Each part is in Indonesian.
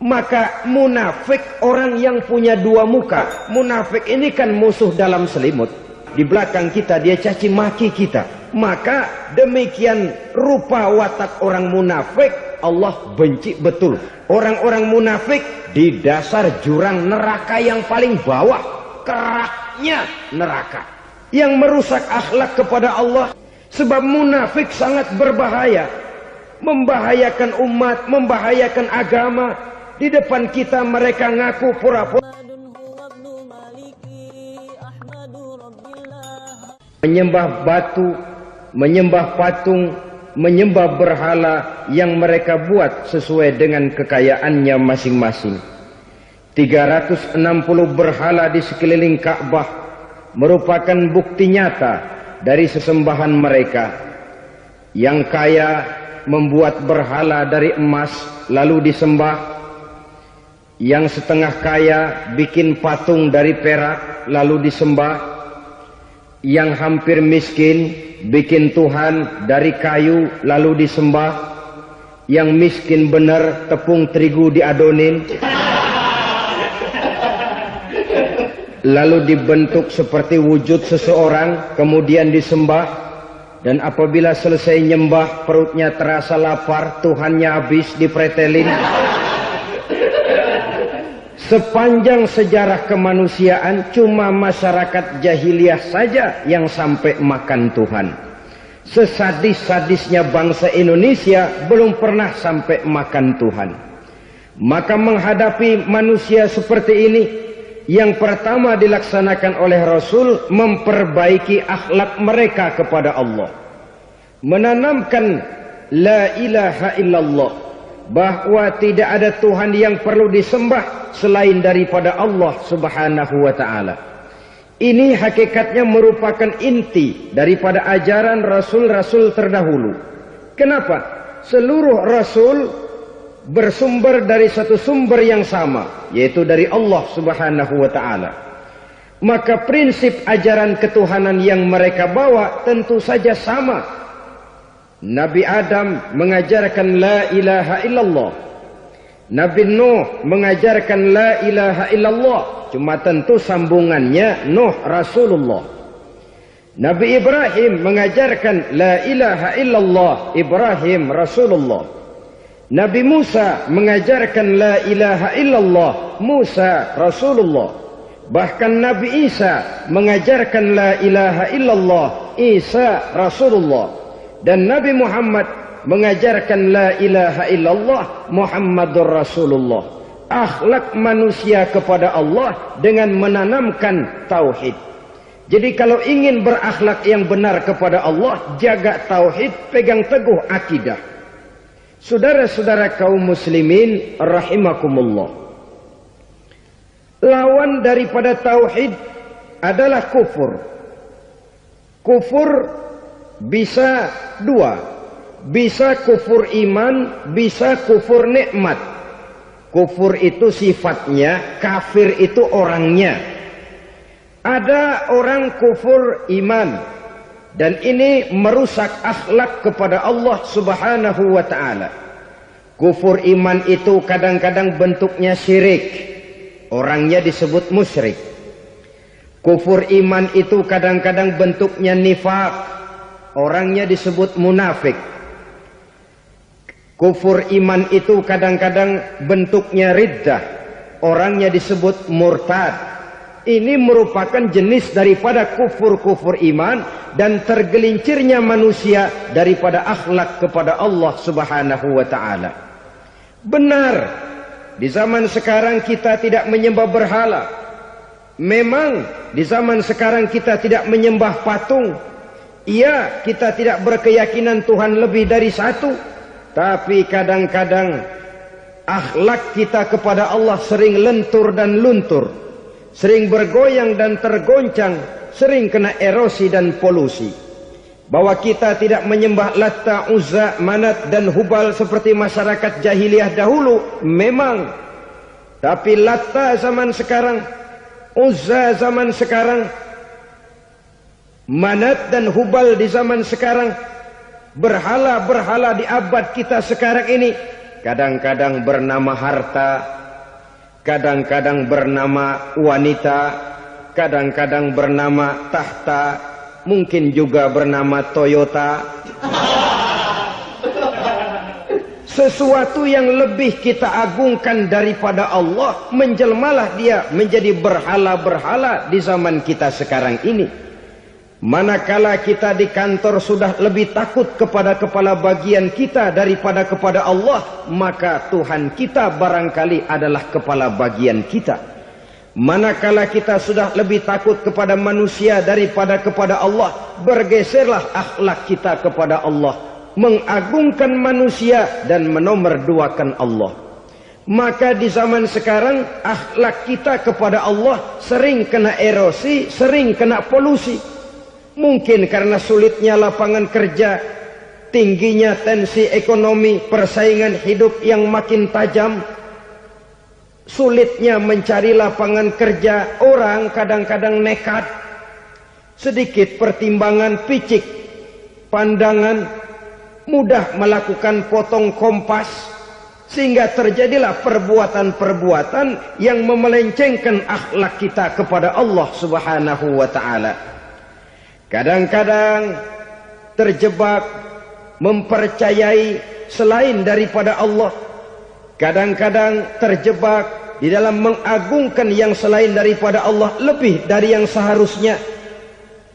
Maka munafik orang yang punya dua muka. Munafik ini kan musuh dalam selimut. Di belakang kita dia caci maki kita. Maka demikian rupa watak orang munafik Allah benci betul. Orang-orang munafik di dasar jurang neraka yang paling bawah, keraknya neraka, yang merusak akhlak kepada Allah. Sebab munafik sangat berbahaya, membahayakan umat, membahayakan agama. Di depan kita mereka ngaku pura-pura menyembah batu, menyembah patung, menyembah berhala yang mereka buat sesuai dengan kekayaannya masing-masing. 360 berhala di sekeliling Ka'bah merupakan bukti nyata dari sesembahan mereka. Yang kaya membuat berhala dari emas lalu disembah. Yang setengah kaya bikin patung dari perak lalu disembah. Yang hampir miskin bikin Tuhan dari kayu lalu disembah. Yang miskin benar tepung terigu diadonin lalu dibentuk seperti wujud seseorang kemudian disembah. Dan apabila selesai nyembah perutnya terasa lapar, Tuhannya habis dipretelin. Sepanjang sejarah kemanusiaan cuma masyarakat jahiliyah saja yang sampai makan Tuhan. Sesadis-sadisnya bangsa Indonesia belum pernah sampai makan Tuhan. Maka menghadapi manusia seperti ini, yang pertama dilaksanakan oleh Rasul memperbaiki akhlak mereka kepada Allah. Menanamkan la ilaha illallah, bahwa tidak ada Tuhan yang perlu disembah selain daripada Allah Subhanahu wa ta'ala. Ini hakikatnya merupakan inti daripada ajaran Rasul-Rasul terdahulu. Kenapa? Seluruh Rasul bersumber dari satu sumber yang sama, yaitu dari Allah Subhanahu wa ta'ala. Maka prinsip ajaran ketuhanan yang mereka bawa tentu saja sama. Nabi Adam mengajarkan la ilaha illallah. Nabi Nuh mengajarkan la ilaha illallah. Cuma tentu sambungannya Nuh Rasulullah. Nabi Ibrahim mengajarkan la ilaha illallah, Ibrahim Rasulullah. Nabi Musa mengajarkan la ilaha illallah, Musa Rasulullah. Bahkan Nabi Isa mengajarkan la ilaha illallah, Isa Rasulullah. Dan Nabi Muhammad mengajarkan la ilaha illallah, Muhammadur Rasulullah. Akhlak manusia kepada Allah dengan menanamkan tauhid. Jadi kalau ingin berakhlak yang benar kepada Allah, jaga tauhid, pegang teguh akidah. Saudara-saudara kaum muslimin rahimakumullah, lawan daripada tauhid adalah kufur. Kufur bisa dua, bisa kufur iman, bisa kufur nikmat. Kufur itu sifatnya, kafir itu orangnya. Ada orang kufur iman, dan ini merusak akhlak kepada Allah Subhanahu wa ta'ala. Kufur iman itu kadang-kadang bentuknya syirik, orangnya disebut musyrik. Kufur iman itu kadang-kadang bentuknya nifaq, orangnya disebut munafik. Kufur iman itu kadang-kadang bentuknya riddah, orangnya disebut murtad. Ini merupakan jenis daripada kufur-kufur iman dan tergelincirnya manusia daripada akhlak kepada Allah Subhanahu wa ta'ala. Benar, di zaman sekarang kita tidak menyembah berhala. Memang di zaman sekarang kita tidak menyembah patung. Iya, kita tidak berkeyakinan Tuhan lebih dari satu. Tapi kadang-kadang akhlak kita kepada Allah sering lentur dan luntur, sering bergoyang dan tergoncang, sering kena erosi dan polusi. Bahwa kita tidak menyembah Latta, Uzza, Manat dan Hubal seperti masyarakat jahiliyah dahulu, memang. Tapi Latta zaman sekarang, Uzza zaman sekarang, Manat dan Hubal di zaman sekarang, berhala-berhala di abad kita sekarang ini kadang-kadang bernama harta, kadang-kadang bernama wanita, kadang-kadang bernama tahta, mungkin juga bernama Toyota. Sesuatu yang lebih kita agungkan daripada Allah, menjelmalah dia menjadi berhala-berhala di zaman kita sekarang ini. Manakala kita di kantor sudah lebih takut kepada kepala bagian kita daripada kepada Allah, maka Tuhan kita barangkali adalah kepala bagian kita. Manakala kita sudah lebih takut kepada manusia daripada kepada Allah, bergeserlah akhlak kita kepada Allah, mengagungkan manusia dan menomorduakan Allah. Maka di zaman sekarang akhlak kita kepada Allah sering kena erosi, sering kena polusi. Mungkin karena sulitnya lapangan kerja, tingginya tensi ekonomi, persaingan hidup yang makin tajam, sulitnya mencari lapangan kerja, orang kadang-kadang nekat, sedikit pertimbangan, picik pandangan, mudah melakukan potong kompas, sehingga terjadilah perbuatan-perbuatan yang memelencengkan akhlak kita kepada Allah Subhanahu wa ta'ala. Kadang-kadang terjebak mempercayai selain daripada Allah. Kadang-kadang terjebak di dalam mengagungkan yang selain daripada Allah lebih dari yang seharusnya.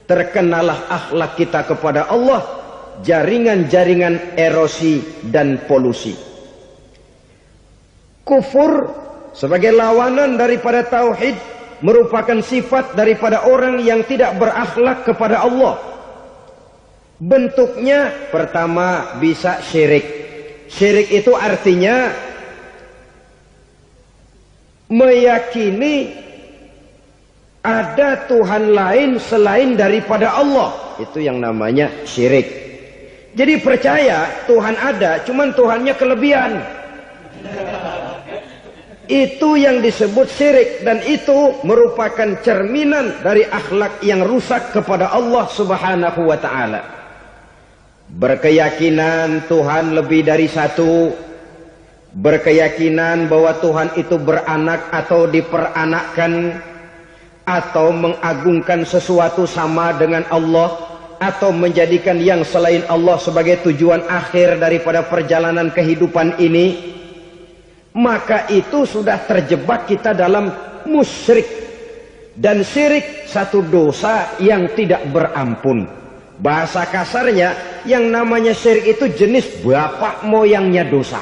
Terkenalah akhlak kita kepada Allah, jaringan-jaringan erosi dan polusi. Kufur sebagai lawanan daripada tauhid merupakan sifat daripada orang yang tidak berakhlak kepada Allah. Bentuknya pertama bisa syirik. Syirik itu artinya meyakini ada Tuhan lain selain daripada Allah. Itu yang namanya syirik. Jadi percaya Tuhan ada, cuman Tuhannya kelebihan. Itu yang disebut syirik, dan itu merupakan cerminan dari akhlak yang rusak kepada Allah Subhanahu wa ta'ala. Berkeyakinan Tuhan lebih dari satu, berkeyakinan bahwa Tuhan itu beranak atau diperanakkan, atau mengagungkan sesuatu sama dengan Allah, atau menjadikan yang selain Allah sebagai tujuan akhir daripada perjalanan kehidupan ini, maka itu sudah terjebak kita dalam musyrik. Dan syirik satu dosa yang tidak berampun. Bahasa kasarnya, yang namanya syirik itu jenis bapak moyangnya dosa.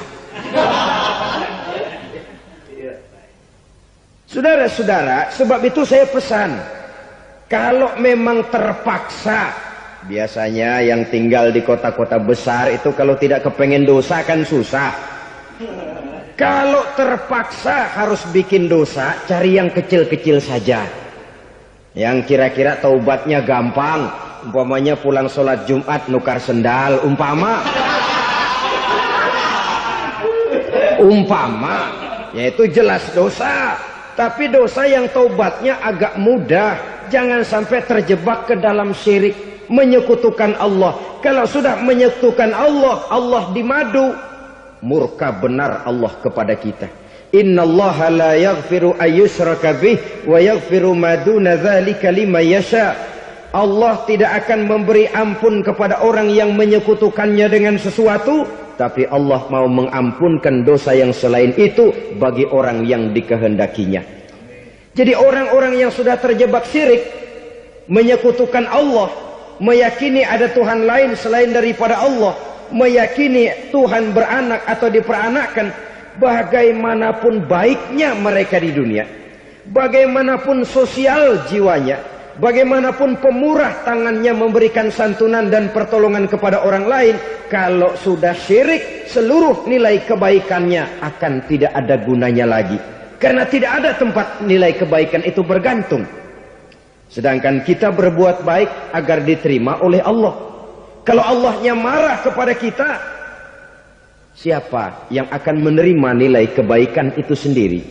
Saudara-saudara, sebab itu saya pesan, kalau memang terpaksa, biasanya yang tinggal di kota-kota besar itu kalau tidak kepengen dosa kan susah. Kalau terpaksa harus bikin dosa, cari yang kecil-kecil saja, yang kira-kira taubatnya gampang. Umpamanya pulang sholat Jumat nukar sendal, umpama, yaitu jelas dosa. Tapi dosa yang taubatnya agak mudah. Jangan sampai terjebak ke dalam syirik, menyekutukan Allah. Kalau sudah menyekutukan Allah, Allah dimadu, murka benar Allah kepada kita. Innallaha la yaghfiru ayyushraka bih wa yaghfiru ma duna dzalika liman yasha. Allah tidak akan memberi ampun kepada orang yang menyekutukannya dengan sesuatu, tapi Allah mau mengampunkan dosa yang selain itu bagi orang yang dikehendakinya. Jadi orang-orang yang sudah terjebak syirik, menyekutukan Allah, meyakini ada Tuhan lain selain daripada Allah, meyakini Tuhan beranak atau diperanakkan, bagaimanapun baiknya mereka di dunia, bagaimanapun sosial jiwanya, bagaimanapun pemurah tangannya memberikan santunan dan pertolongan kepada orang lain, kalau sudah syirik, seluruh nilai kebaikannya akan tidak ada gunanya lagi. Karena tidak ada tempat nilai kebaikan itu bergantung. Sedangkan kita berbuat baik agar diterima oleh Allah. Kalau Allahnya marah kepada kita, siapa yang akan menerima nilai kebaikan itu sendiri?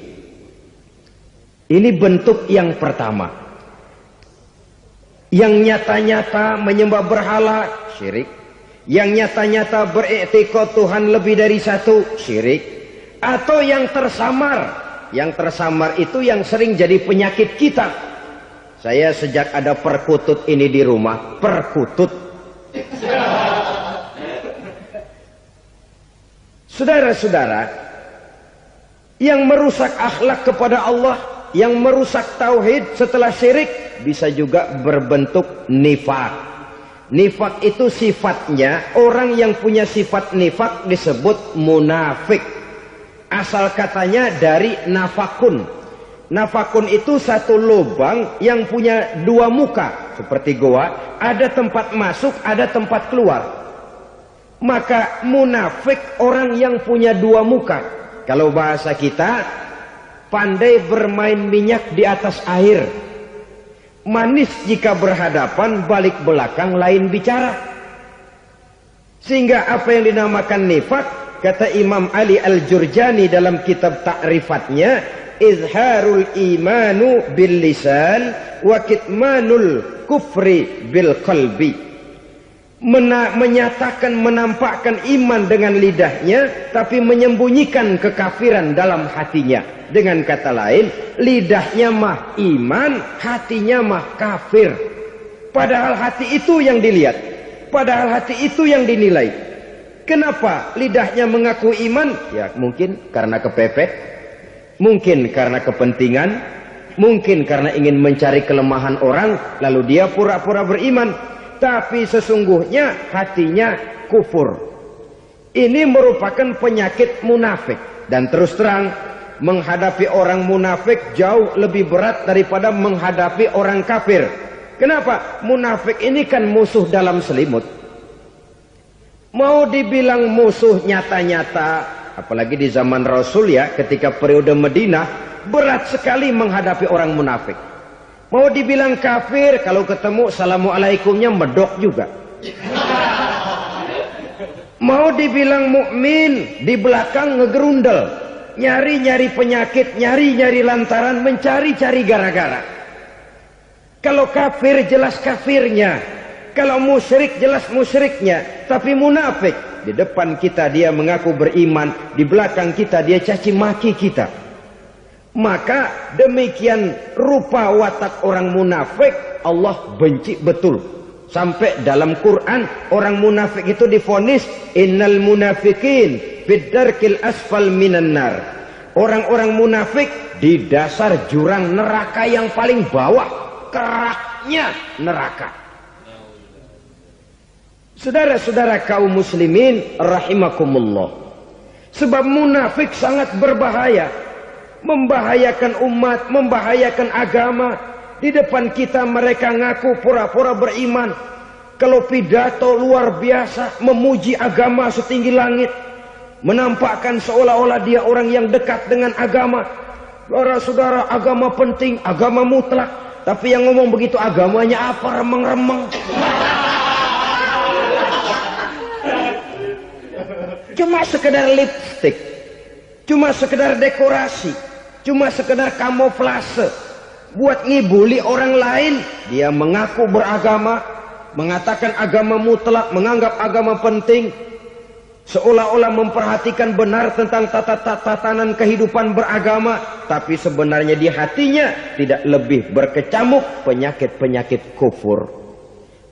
Ini bentuk yang pertama. Yang nyata-nyata menyembah berhala, syirik. Yang nyata-nyata beriktikad Tuhan lebih dari satu, syirik. Atau yang tersamar, Yang tersamar itu yang sering jadi penyakit kita. Saya sejak ada perkutut ini di rumah, perkutut. Saudara-saudara, yang merusak akhlak kepada Allah, yang merusak tauhid setelah syirik, bisa juga berbentuk nifak. Nifak itu sifatnya, orang yang punya sifat nifak disebut munafik. Asal katanya dari nafakun. Nafakun itu satu lubang yang punya dua muka, seperti goa, ada tempat masuk, ada tempat keluar. Maka munafik orang yang punya dua muka. Kalau bahasa kita, pandai bermain minyak di atas air. Manis jika berhadapan, balik belakang lain bicara. Sehingga apa yang dinamakan nifak, kata Imam Ali Al-Jurjani dalam kitab ta'rifatnya, izharul imanu bil lisan wa kitmanul kufri bil qalbi. Menyatakan, menampakkan iman dengan lidahnya, tapi menyembunyikan kekafiran dalam hatinya. Dengan kata lain, lidahnya mah iman, hatinya mah kafir. Padahal hati itu yang dilihat, padahal hati itu yang dinilai. Kenapa lidahnya mengaku iman? Ya mungkin karena kepepet, mungkin karena kepentingan, mungkin karena ingin mencari kelemahan orang, lalu dia pura-pura beriman. Tapi sesungguhnya hatinya kufur. Ini merupakan penyakit munafik. Dan terus terang, menghadapi orang munafik jauh lebih berat daripada menghadapi orang kafir. Kenapa? Munafik ini kan musuh dalam selimut. Mau dibilang musuh nyata-nyata, apalagi di zaman Rasul ya, ketika periode Madinah, berat sekali menghadapi orang munafik. Mau dibilang kafir, kalau ketemu assalamualaikumnya medok juga. Mau dibilang mukmin, di belakang ngegerundel, nyari-nyari penyakit, nyari-nyari lantaran, mencari-cari gara-gara. Kalau kafir jelas kafirnya, kalau musyrik jelas musyriknya. Tapi munafik, di depan kita dia mengaku beriman, di belakang kita dia caci maki kita. Maka demikian rupa watak orang munafik, Allah benci betul. Sampai dalam Quran orang munafik itu divonis innal munafikin fid darkil asfal minan nar. Orang-orang munafik di dasar jurang neraka yang paling bawah, keraknya neraka. Saudara-saudara kaum muslimin rahimakumullah. Sebab munafik sangat berbahaya. Membahayakan umat, membahayakan agama. Di depan kita mereka ngaku pura-pura beriman. Kalau pidato luar biasa, memuji agama setinggi langit, menampakkan seolah-olah dia orang yang dekat dengan agama. Saudara-saudara, agama penting, agama mutlak. Tapi yang ngomong begitu agamanya apa? Remeng-remeng. Cuma sekedar lipstick, cuma sekedar dekorasi, cuma sekedar kamuflase buat ngibuli orang lain. Dia mengaku beragama, mengatakan agama mutlak, menganggap agama penting, seolah-olah memperhatikan benar tentang tatanan kehidupan beragama, tapi sebenarnya di hatinya tidak lebih berkecamuk penyakit-penyakit kufur.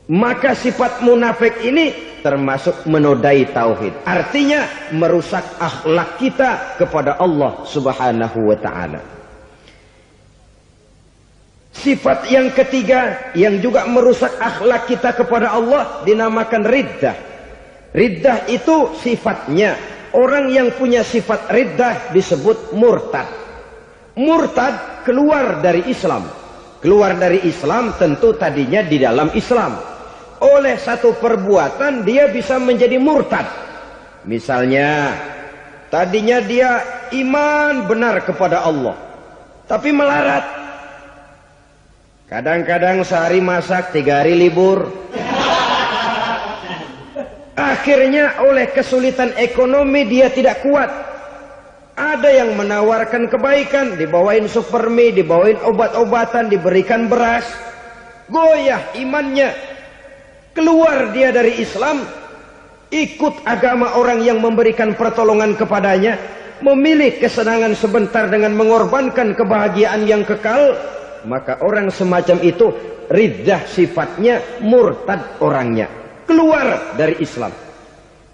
Maka sifat munafik ini termasuk menodai tauhid. Artinya merusak akhlak kita kepada Allah Subhanahu wa ta'ala. Sifat yang ketiga yang juga merusak akhlak kita kepada Allah dinamakan riddah. Riddah itu sifatnya, orang yang punya sifat riddah disebut murtad. Murtad keluar dari Islam. Keluar dari Islam tentu tadinya di dalam Islam. Oleh satu perbuatan dia bisa menjadi murtad. Misalnya tadinya dia iman benar kepada Allah, tapi melarat. Kadang-kadang sehari masak, 3 hari libur. Akhirnya oleh kesulitan ekonomi dia tidak kuat. Ada yang menawarkan kebaikan, dibawain supermi, dibawain obat-obatan, diberikan beras. Goyah imannya. Keluar dia dari Islam, ikut agama orang yang memberikan pertolongan kepadanya. memilih kesenangan sebentar dengan mengorbankan kebahagiaan yang kekal, maka orang semacam itu riddah sifatnya, murtad orangnya, keluar dari Islam.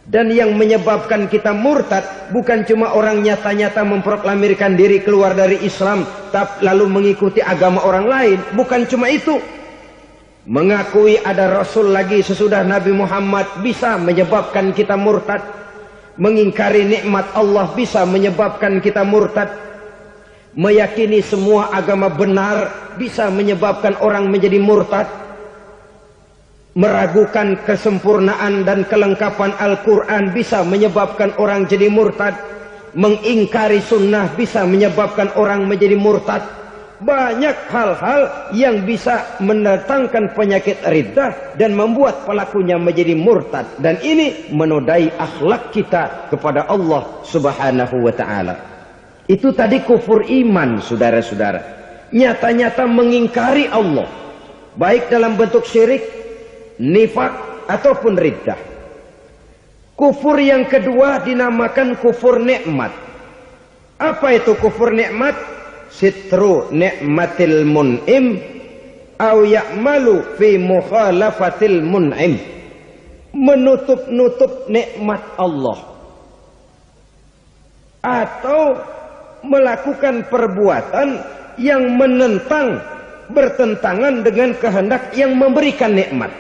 Dan yang menyebabkan kita murtad bukan cuma orang nyata-nyata memproklamirkan diri keluar dari Islam tapi lalu mengikuti agama orang lain, bukan cuma itu. Mengakui ada Rasul lagi sesudah Nabi Muhammad bisa menyebabkan kita murtad. Mengingkari nikmat Allah bisa menyebabkan kita murtad. Meyakini semua agama benar bisa menyebabkan orang menjadi murtad. Meragukan kesempurnaan dan kelengkapan Al-Quran bisa menyebabkan orang jadi murtad. Mengingkari sunnah bisa menyebabkan orang menjadi murtad. Banyak hal-hal yang bisa mendatangkan penyakit riddah dan membuat pelakunya menjadi murtad. Dan ini menodai akhlak kita kepada Allah Subhanahu wa ta'ala. Itu tadi kufur iman, saudara-saudara. Nyata-nyata mengingkari Allah, baik dalam bentuk syirik, nifak ataupun riddah. Kufur yang kedua dinamakan kufur nikmat. Apa itu kufur nikmat? Sitru nikmatil mun'im au ya'malu fi mukhalafatil mun'im. Menutup-nutup nikmat Allah atau melakukan perbuatan yang menentang, bertentangan dengan kehendak yang memberikan nikmat.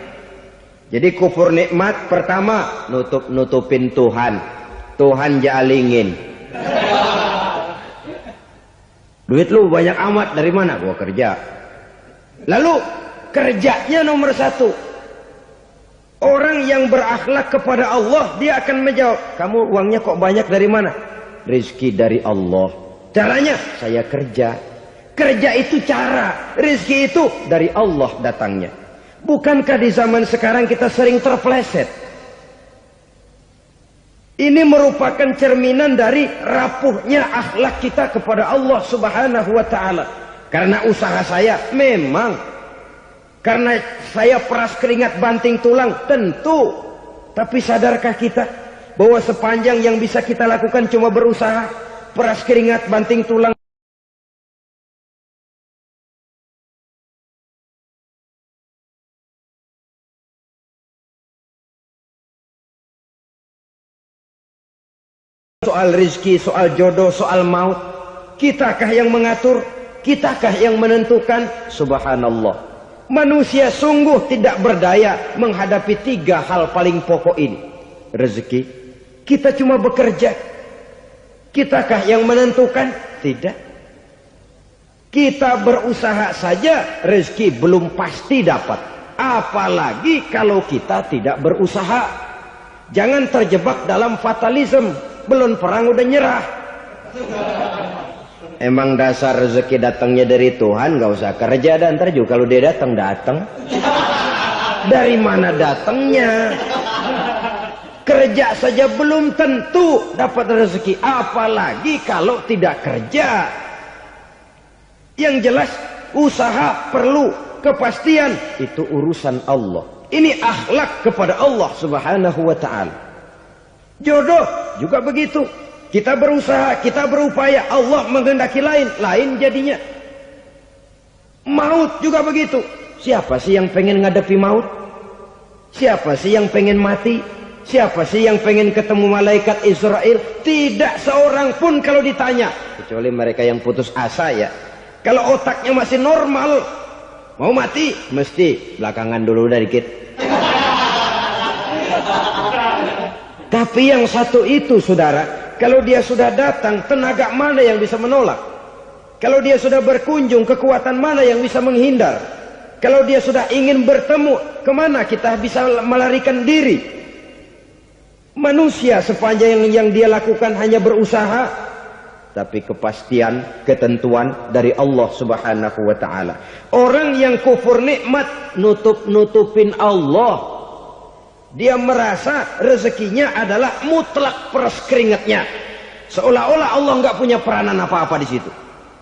Jadi kufur nikmat pertama, nutup-nutupin Tuhan. Tuhan jalingin. Duit lu banyak amat, dari mana? Gua kerja. Lalu kerjanya nomor satu. Orang yang berakhlak kepada Allah, dia akan menjawab, kamu uangnya kok banyak, dari mana? Rizki dari Allah. Caranya, saya kerja. Kerja itu cara, rizki itu dari Allah datangnya. Bukankah di zaman sekarang kita sering terpleset? Ini merupakan cerminan dari rapuhnya akhlak kita kepada Allah Subhanahu wa ta'ala. Karena usaha saya memang, karena saya peras keringat banting tulang, tentu. Tapi sadarkah kita bahwa sepanjang yang bisa kita lakukan cuma berusaha, peras keringat banting tulang, soal rizki, soal jodoh, soal maut, kitakah yang mengatur? Kitakah yang menentukan? Subhanallah. Manusia sungguh tidak berdaya menghadapi tiga hal paling pokok ini. Rezeki, kita cuma bekerja. Kitakah yang menentukan? Tidak. Kita berusaha saja, rezeki belum pasti dapat. Apalagi kalau kita tidak berusaha. Jangan terjebak dalam fatalisme. Belum perang udah nyerah. Emang dasar rezeki datangnya dari Tuhan, gak usah kerja, dan ntar juga kalau dia datang. Dari mana datangnya? Kerja saja belum tentu dapat rezeki, apalagi kalau tidak kerja. Yang jelas usaha perlu kepastian, itu urusan Allah. Ini akhlak kepada Allah Subhanahu wa ta'ala. Jodoh juga begitu. Kita berusaha, kita berupaya, Allah menghendaki lain jadinya. Maut juga begitu. Siapa sih yang pengen ngadepi maut? Siapa sih yang pengen mati? Siapa sih yang pengen ketemu malaikat Israel? Tidak seorang pun kalau ditanya, kecuali mereka yang putus asa ya. Kalau otaknya masih normal, mau mati mesti belakangan dulu udah dikit. Tapi yang satu itu, saudara, kalau dia sudah datang, tenaga mana yang bisa menolak? Kalau dia sudah berkunjung, kekuatan mana yang bisa menghindar? Kalau dia sudah ingin bertemu, kemana kita bisa melarikan diri? Manusia sepanjang yang dia lakukan hanya berusaha, tapi kepastian, ketentuan dari Allah Subhanahu wa ta'ala. Orang yang kufur nikmat, nutupin Allah. Dia merasa rezekinya adalah mutlak peras keringatnya. Seolah-olah Allah nggak punya peranan apa-apa di situ.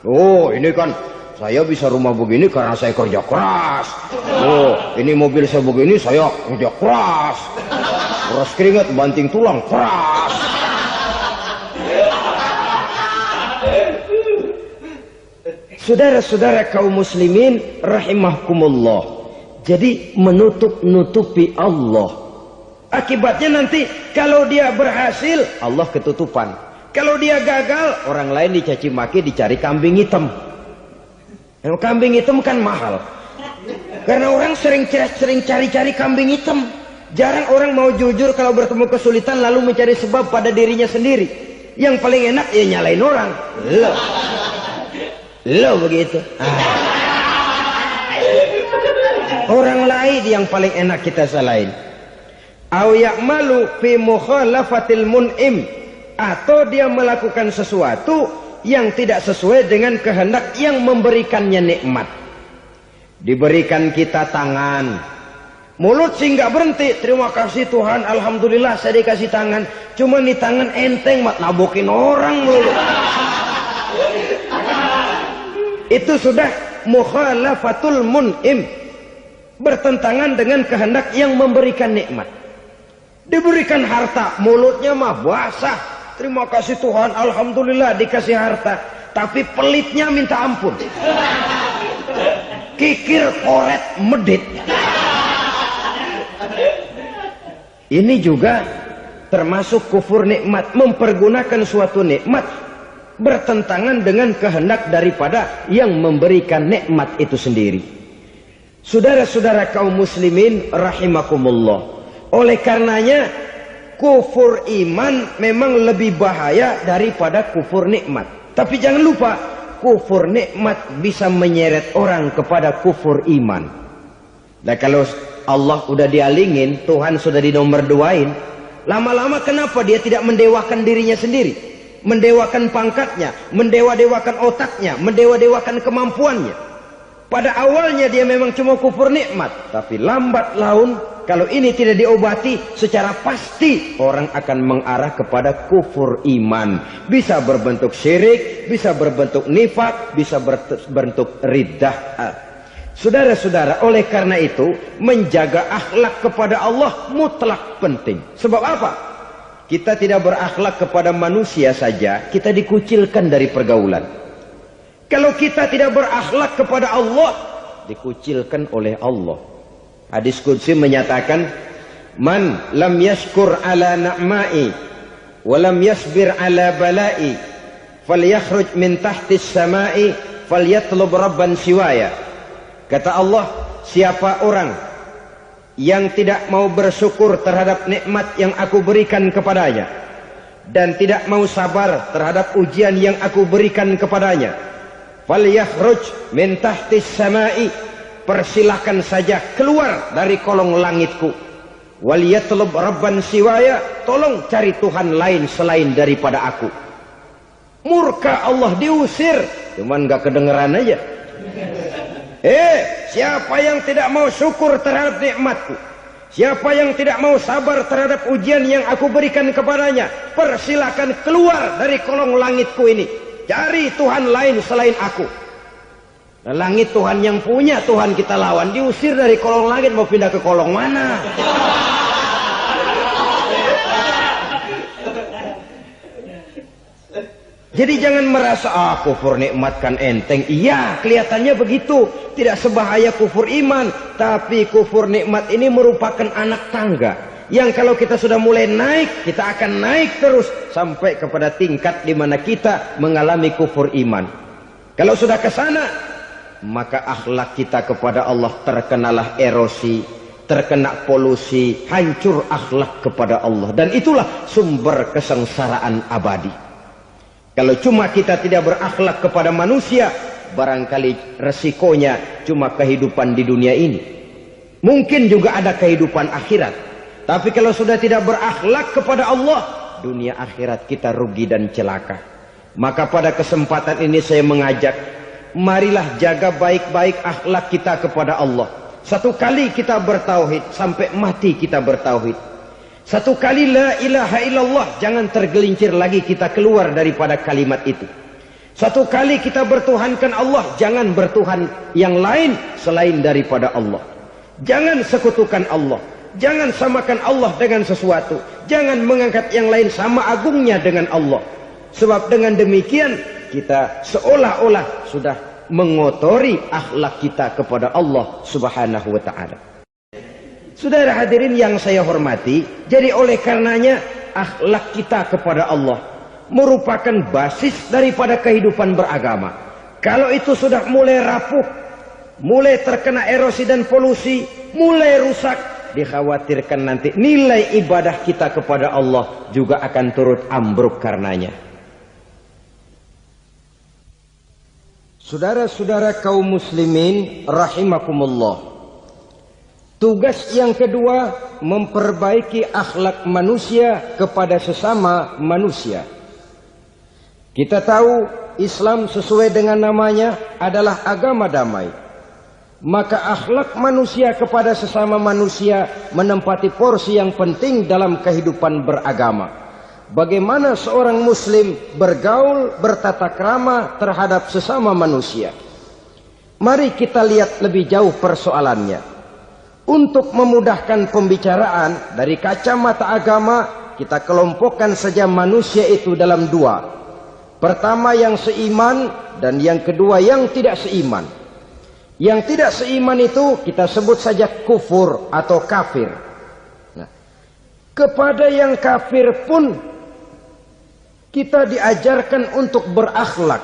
Oh, ini kan saya bisa rumah begini karena saya kerja keras. Oh, ini mobil saya begini saya kerja keras. Peras keringat, banting tulang, keras. Saudara-saudara kaum muslimin rahimahkumullah. Jadi menutup-nutupi Allah. Akibatnya nanti kalau dia berhasil, Allah ketutupan. Kalau dia gagal, orang lain dicaci maki, dicari kambing hitam. Yang kambing hitam kan mahal. Karena orang sering cari-cari kambing hitam. Jarang orang mau jujur kalau bertemu kesulitan lalu mencari sebab pada dirinya sendiri. Yang paling enak ya nyalain orang. Lo begitu. Orang lain yang paling enak kita salahin. Au ya'malu fi mukhalafatil mun'im, atau dia melakukan sesuatu yang tidak sesuai dengan kehendak yang memberikannya nikmat. Diberikan kita tangan, mulut sih nggak berhenti. Terima kasih Tuhan, alhamdulillah saya dikasih tangan. Cuma nih tangan enteng mat nabokin orang mulu. Itu sudah mukhalafatul mun'im, bertentangan dengan kehendak yang memberikan nikmat. Diberikan harta, mulutnya mah basah. Terima kasih Tuhan, alhamdulillah dikasih harta. Tapi pelitnya minta ampun. Kikir, koret, medit. Ini juga termasuk kufur nikmat, mempergunakan suatu nikmat bertentangan dengan kehendak daripada yang memberikan nikmat itu sendiri. Saudara-saudara kaum muslimin rahimakumullah. Oleh karenanya kufur iman memang lebih bahaya daripada kufur nikmat. Tapi jangan lupa, kufur nikmat bisa menyeret orang kepada kufur iman. Nah kalau Allah udah dialingin, Tuhan sudah dinomor duain, lama-lama kenapa dia tidak mendewakan dirinya sendiri? Mendewakan pangkatnya, mendewa-dewakan otaknya, mendewa-dewakan kemampuannya. Pada awalnya dia memang cuma kufur nikmat, tapi lambat laun kalau ini tidak diobati secara pasti orang akan mengarah kepada kufur iman. Bisa berbentuk syirik, bisa berbentuk nifak, bisa berbentuk riddah. Saudara-saudara, oleh karena itu menjaga akhlak kepada Allah mutlak penting. Sebab apa? Kita tidak berakhlak kepada manusia saja, kita dikucilkan dari pergaulan. Kalau kita tidak berakhlak kepada Allah, dikucilkan oleh Allah. Hadis qudsi menyatakan, man lam yashkur ala na'ma'i wa lam yasbir ala bala'i falyakhruj min tahtis sama'i falyatlub rabban siwaya. Kata Allah, siapa orang yang tidak mau bersyukur terhadap nikmat yang aku berikan kepadanya dan tidak mau sabar terhadap ujian yang aku berikan kepadanya, falyakhruj min tahtis sama'i, persilahkan saja keluar dari kolong langitku, waliyatlub rabban siwaya, tolong cari Tuhan lain selain daripada aku. Murka Allah, diusir, cuman gak kedengeran aja. Siapa yang tidak mau syukur terhadap nikmatku, siapa yang tidak mau sabar terhadap ujian yang aku berikan kepadanya, persilakan keluar dari kolong langitku ini, cari Tuhan lain selain aku. Nah, langit Tuhan yang punya, Tuhan kita lawan, diusir dari kolong langit, mau pindah ke kolong mana? Jadi jangan merasa kufur nikmat kan enteng. Iya, kelihatannya begitu, tidak sebahaya kufur iman. Tapi kufur nikmat ini merupakan anak tangga yang kalau kita sudah mulai naik, kita akan naik terus sampai kepada tingkat di mana kita mengalami kufur iman. Kalau sudah ke sana, maka akhlak kita kepada Allah terkenalah erosi, terkena polusi, hancur akhlak kepada Allah, dan itulah sumber kesengsaraan abadi. Kalau cuma kita tidak berakhlak kepada manusia, barangkali resikonya cuma kehidupan di dunia ini. Mungkin juga ada kehidupan akhirat. Tapi kalau sudah tidak berakhlak kepada Allah, dunia akhirat kita rugi dan celaka. Maka pada kesempatan ini saya mengajak, marilah jaga baik-baik akhlak kita kepada Allah. Satu kali kita bertauhid, sampai mati kita bertauhid. Satu kali la ilaha illallah, jangan tergelincir lagi kita keluar daripada kalimat itu. Satu kali kita bertuhankan Allah, jangan bertuhan yang lain selain daripada Allah. Jangan sekutukan Allah, jangan samakan Allah dengan sesuatu, jangan mengangkat yang lain sama agungnya dengan Allah. Sebab dengan demikian kita seolah-olah sudah mengotori akhlak kita kepada Allah Subhanahu wa taala. Saudara hadirin yang saya hormati, jadi oleh karenanya akhlak kita kepada Allah merupakan basis daripada kehidupan beragama. Kalau itu sudah mulai rapuh, mulai terkena erosi dan polusi, mulai rusak, dikhawatirkan nanti nilai ibadah kita kepada Allah juga akan turut ambruk karenanya. Saudara-saudara kaum muslimin rahimakumullah, tugas yang kedua memperbaiki akhlak manusia kepada sesama manusia. Kita tahu Islam sesuai dengan namanya adalah agama damai. Maka akhlak manusia kepada sesama manusia menempati porsi yang penting dalam kehidupan beragama. Bagaimana seorang muslim bergaul, bertata krama terhadap sesama manusia. Mari kita lihat lebih jauh persoalannya. Untuk memudahkan pembicaraan dari kacamata agama, kita kelompokkan saja manusia itu dalam dua. Pertama yang seiman dan yang kedua yang tidak seiman. Yang tidak seiman itu kita sebut saja kufur atau kafir. Nah, kepada yang kafir pun kita diajarkan untuk berakhlak.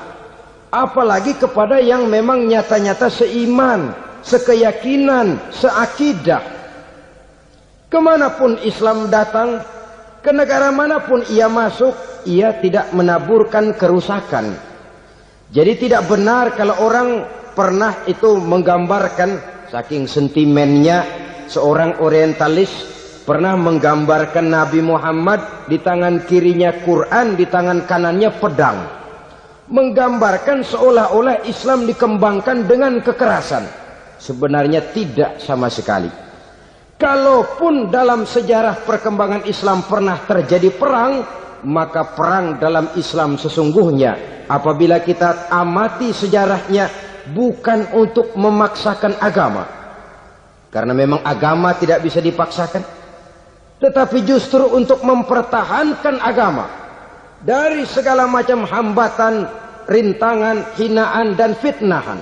Apalagi kepada yang memang nyata-nyata seiman, sekeyakinan, seakidah. Kemanapun Islam datang, ke negara manapun ia masuk, ia tidak menaburkan kerusakan. Jadi tidak benar kalau orang pernah itu menggambarkan, saking sentimennya seorang orientalis pernah menggambarkan Nabi Muhammad di tangan kirinya Quran, di tangan kanannya pedang. Menggambarkan seolah-olah Islam dikembangkan dengan kekerasan. Sebenarnya tidak sama sekali. Kalaupun dalam sejarah perkembangan Islam pernah terjadi perang, maka perang dalam Islam sesungguhnya apabila kita amati sejarahnya bukan untuk memaksakan agama. Karena memang agama tidak bisa dipaksakan. Tetapi justru untuk mempertahankan agama dari segala macam hambatan, rintangan, hinaan, dan fitnahan.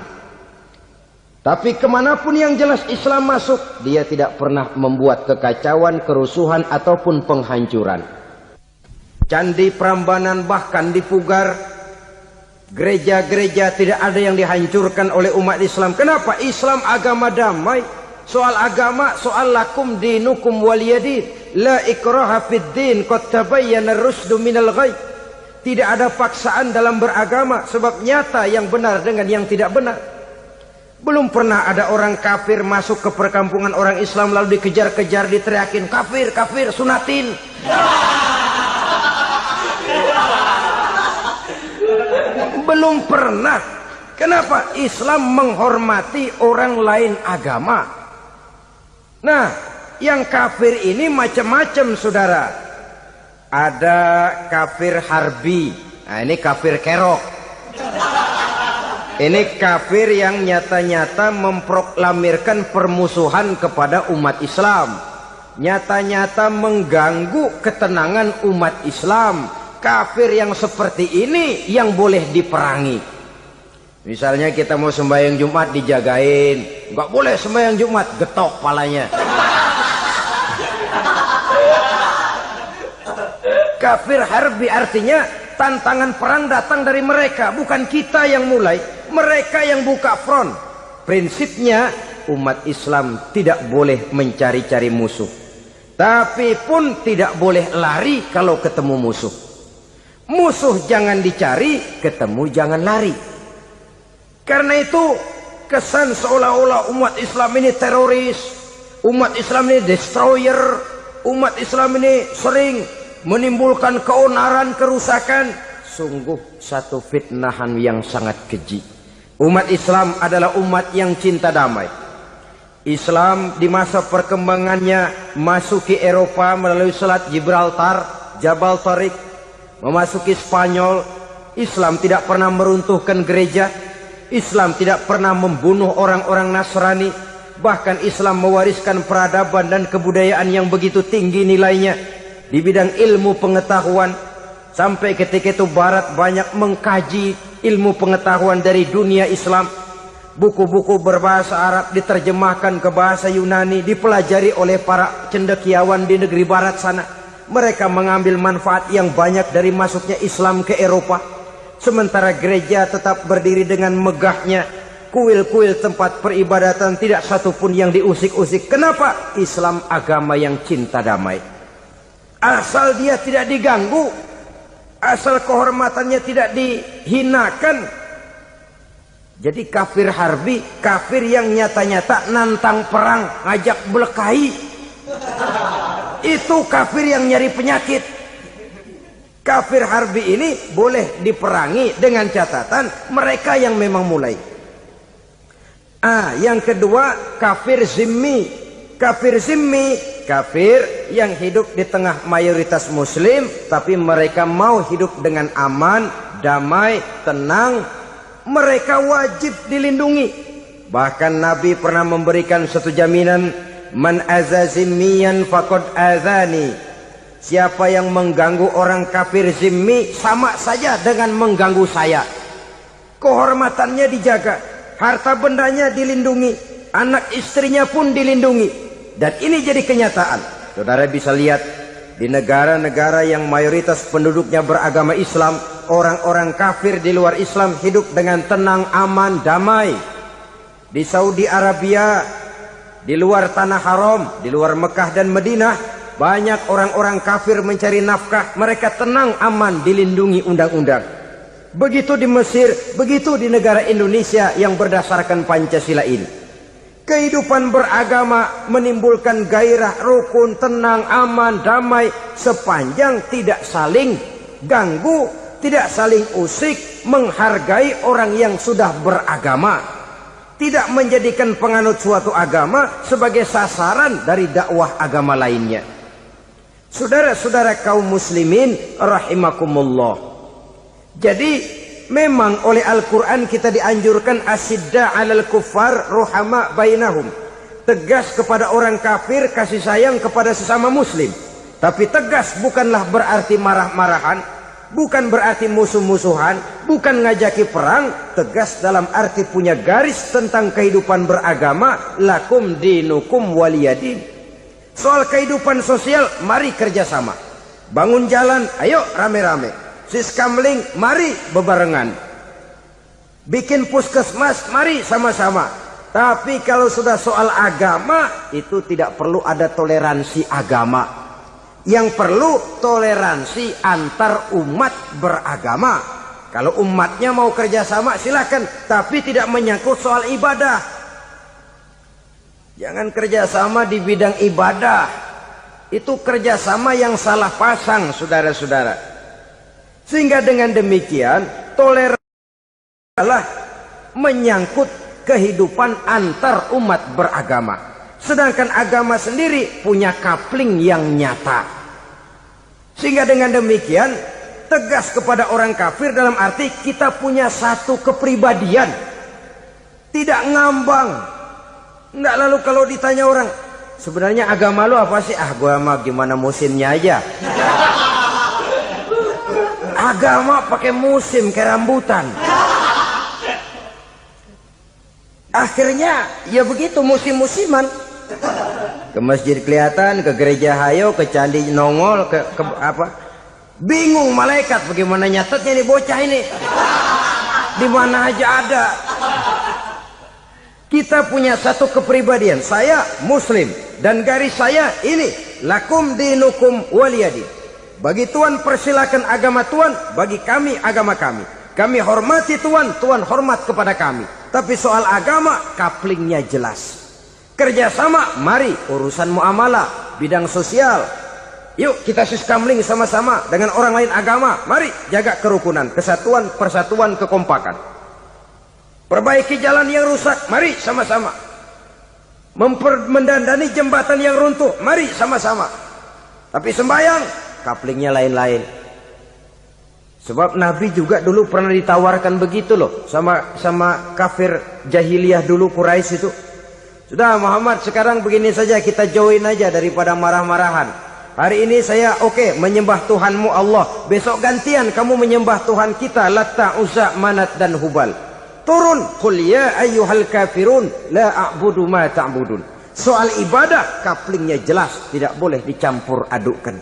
Tapi kemanapun yang jelas Islam masuk, dia tidak pernah membuat kekacauan, kerusuhan, ataupun penghancuran. Candi Prambanan bahkan dipugar, gereja-gereja tidak ada yang dihancurkan oleh umat Islam. Kenapa? Islam agama damai. Soal agama, soal lakum dinukum waliyadin. La ikraha fid din, qad tabayyana ar-rusdu minal ghayy. Tidak ada paksaan dalam beragama, sebab nyata yang benar dengan yang tidak benar. Belum pernah ada orang kafir masuk ke perkampungan orang Islam lalu dikejar-kejar, diteriakin kafir, kafir, sunatin. Belum pernah. Kenapa? Islam menghormati orang lain agama. Nah, yang kafir ini macam-macam saudara. Ada kafir harbi. Nah, ini kafir kerok. Ini kafir yang nyata-nyata memproklamirkan permusuhan kepada umat Islam. Nyata-nyata mengganggu ketenangan umat Islam. Kafir yang seperti ini yang boleh diperangi. Misalnya kita mau sembahyang Jumat dijagain, nggak boleh sembahyang Jumat, getok palanya. Kafir harbi artinya tantangan perang datang dari mereka, bukan kita yang mulai, mereka yang buka front. Prinsipnya umat Islam tidak boleh mencari-cari musuh, tapi pun tidak boleh lari kalau ketemu musuh. Musuh jangan dicari, ketemu jangan lari. Karena itu kesan seolah-olah umat Islam ini teroris, umat Islam ini destroyer, umat Islam ini sering menimbulkan keonaran, kerusakan. Sungguh satu fitnahan yang sangat keji. Umat Islam adalah umat yang cinta damai. Islam di masa perkembangannya masuki Eropa melalui Selat Gibraltar, Jabal Tariq, memasuki Spanyol. Islam tidak pernah meruntuhkan gereja. Islam tidak pernah membunuh orang-orang Nasrani. Bahkan Islam mewariskan peradaban dan kebudayaan yang begitu tinggi nilainya di bidang ilmu pengetahuan. Sampai ketika itu Barat banyak mengkaji ilmu pengetahuan dari dunia Islam. Buku-buku berbahasa Arab diterjemahkan ke bahasa Yunani, dipelajari oleh para cendekiawan di negeri barat sana. Mereka mengambil manfaat yang banyak dari masuknya Islam ke Eropa. Sementara gereja tetap berdiri dengan megahnya. Kuil-kuil tempat peribadatan tidak satupun yang diusik-usik. Kenapa? Islam agama yang cinta damai. Asal dia tidak diganggu, asal kehormatannya tidak dihinakan. Jadi kafir harbi, kafir yang nyata-nyata nantang perang, ngajak berkelahi. Itu kafir yang nyari penyakit. Kafir harbi ini boleh diperangi dengan catatan mereka yang memang mulai. Yang kedua, kafir zimmi. Kafir zimmi, kafir yang hidup di tengah mayoritas muslim, tapi mereka mau hidup dengan aman, damai, tenang. Mereka wajib dilindungi. Bahkan Nabi pernah memberikan satu jaminan, man azazimmiyan faqad azani. Siapa yang mengganggu orang kafir zimmi sama saja dengan mengganggu saya. Kehormatannya dijaga, harta bendanya dilindungi, anak istrinya pun dilindungi. Dan ini jadi kenyataan. Saudara bisa lihat di negara-negara yang mayoritas penduduknya beragama Islam, orang-orang kafir di luar Islam hidup dengan tenang, aman, damai. Di Saudi Arabia, di luar tanah haram, di luar Mekah dan Madinah, banyak orang-orang kafir mencari nafkah. Mereka tenang, aman, dilindungi undang-undang. Begitu di Mesir, begitu di negara Indonesia yang berdasarkan Pancasila ini. Kehidupan beragama menimbulkan gairah, rukun, tenang, aman, damai, sepanjang tidak saling ganggu, tidak saling usik, menghargai orang yang sudah beragama, tidak menjadikan penganut suatu agama sebagai sasaran dari dakwah agama lainnya. Saudara-saudara kaum muslimin rahimakumullah. Jadi memang oleh Al-Quran kita dianjurkan asidda 'alal kuffar ruhama bainahum. Tegas kepada orang kafir, kasih sayang kepada sesama muslim. Tapi tegas bukanlah berarti marah-marahan, bukan berarti musuh-musuhan, bukan ngajaki perang. Tegas dalam arti punya garis tentang kehidupan beragama, lakum dinukum waliyadin. Soal kehidupan sosial, mari kerjasama. Bangun jalan, ayo rame-rame. Siskamling, mari bebarengan. Bikin puskesmas, mari sama-sama. Tapi kalau sudah soal agama, itu tidak perlu ada toleransi agama. Yang perlu toleransi antar umat beragama. Kalau umatnya mau kerjasama silakan, tapi tidak menyangkut soal ibadah. Jangan kerjasama di bidang ibadah. Itu kerjasama yang salah pasang, saudara-saudara. Sehingga dengan demikian toleransi adalah menyangkut kehidupan antar umat beragama. Sedangkan agama sendiri punya coupling yang nyata. Sehingga dengan demikian tegas kepada orang kafir dalam arti kita punya satu kepribadian. Tidak ngambang. Enggak, lalu kalau ditanya orang, sebenarnya agama lu apa sih? Gua mah gimana musimnya aja. Agama pakai musim kayak rambutan. Akhirnya ya begitu, musim-musiman. Ke masjid kelihatan, ke gereja hayo, ke candi nongol, ke apa? Bingung malaikat bagaimana nyatetnya nih bocah ini. Di mana aja ada. Kita punya satu kepribadian. Saya muslim dan garis saya ini, lakum dinukum waliyadin. Bagi Tuhan persilakan agama Tuhan, bagi kami agama kami. Kami hormati Tuhan, Tuhan hormat kepada kami. Tapi soal agama, couplingnya jelas. Kerjasama, mari urusan muamalah, bidang sosial. Yuk kita siskamling sama-sama dengan orang lain agama. Mari jaga kerukunan, kesatuan, persatuan, kekompakan. Perbaiki jalan yang rusak, mari sama-sama. Mendandani jembatan yang runtuh, mari sama-sama. Tapi sembahyang, couplingnya lain-lain. Sebab Nabi juga dulu pernah ditawarkan begitu loh sama kafir jahiliyah dulu, Quraisy itu. Sudah Muhammad, sekarang begini saja, kita join aja daripada marah-marahan. Hari ini saya menyembah Tuhanmu Allah. Besok gantian kamu menyembah Tuhan kita Latta, Uzza, Manat dan Hubal. Turun, qul ya ayyuhal kafirun la a'budu ma ta'budun. Soal ibadah kaplingnya jelas, tidak boleh dicampur adukkan.